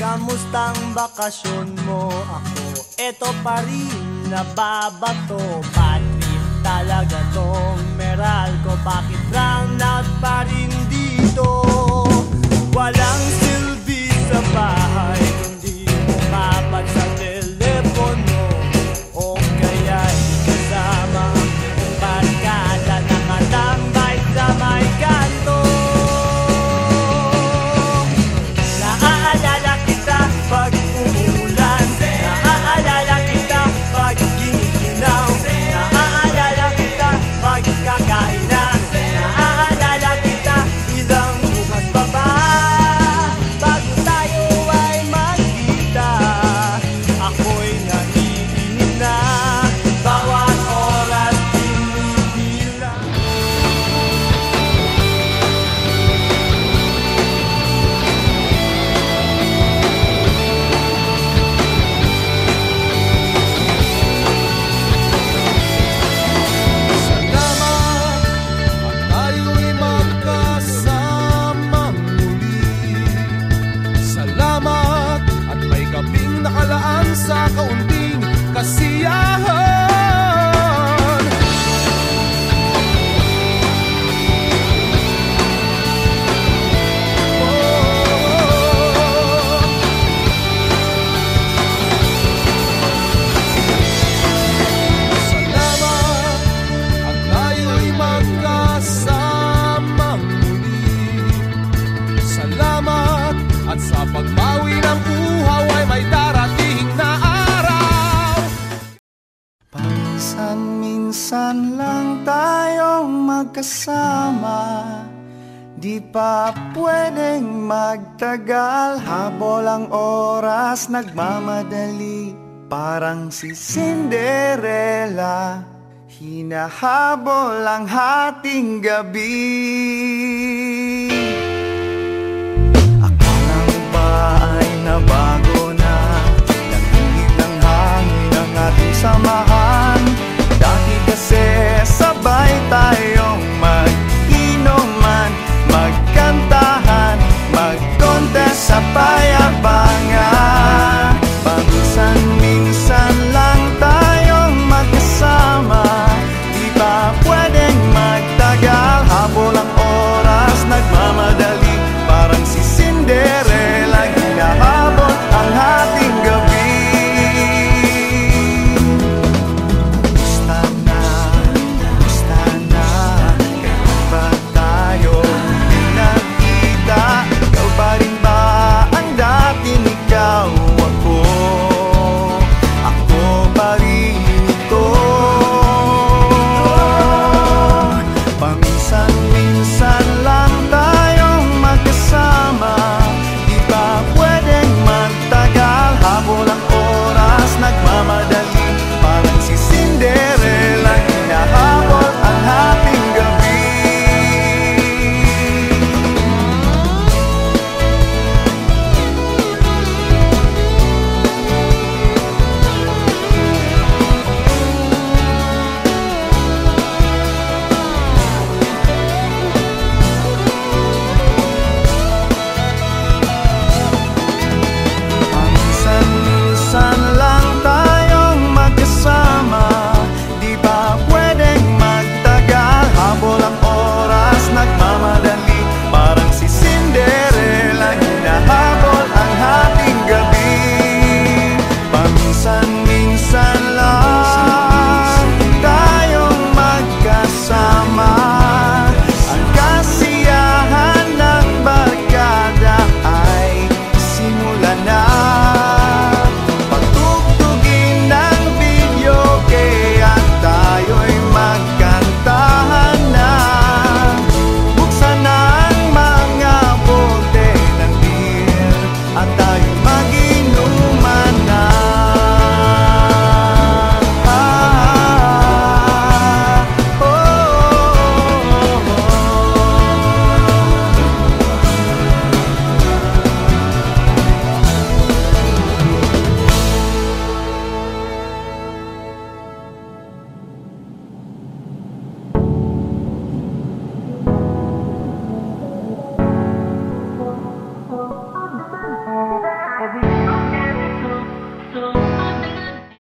Kamustang bakasyon mo? Ako, eto pa rin, nababato. Bad trip talaga tong Meralco. Bakit brown out pa rin dito? Walang silbi sa bahay, kundi umapat sa telepono. O kaya'y kasama ang barkada, nakatambay sa may kanto. Pag umuulan, naaalala kita. Pag giniginaw, naaalala kita. Pag kakainan, naaalala kita. Ilang bukas pa ba bago tayo ay magkita? Ako'y naiinig na, bawat oras binibilang. Nakalaan sa kaunting kasiyahan. Salamat at tayo'y magkasama muli. Salamat at sa pagbawi ng uhaw ay may darating na araw. Paminsan-minsan lang tayong magkasama, di pa pwedeng magtagal. Habol ang oras, nagmamadali, parang si Cinderella. Hinahabol ang hating gabi. Ay nabago na, nagigib ng hangin ang ating samahan. Dati kasi sabay tayong mag-inuman, magkantahan, mag-contest sa payabangan. Paminsan-minsan lang tayong magkasama, di ba pwedeng magtagal? Habol ang oras, minsan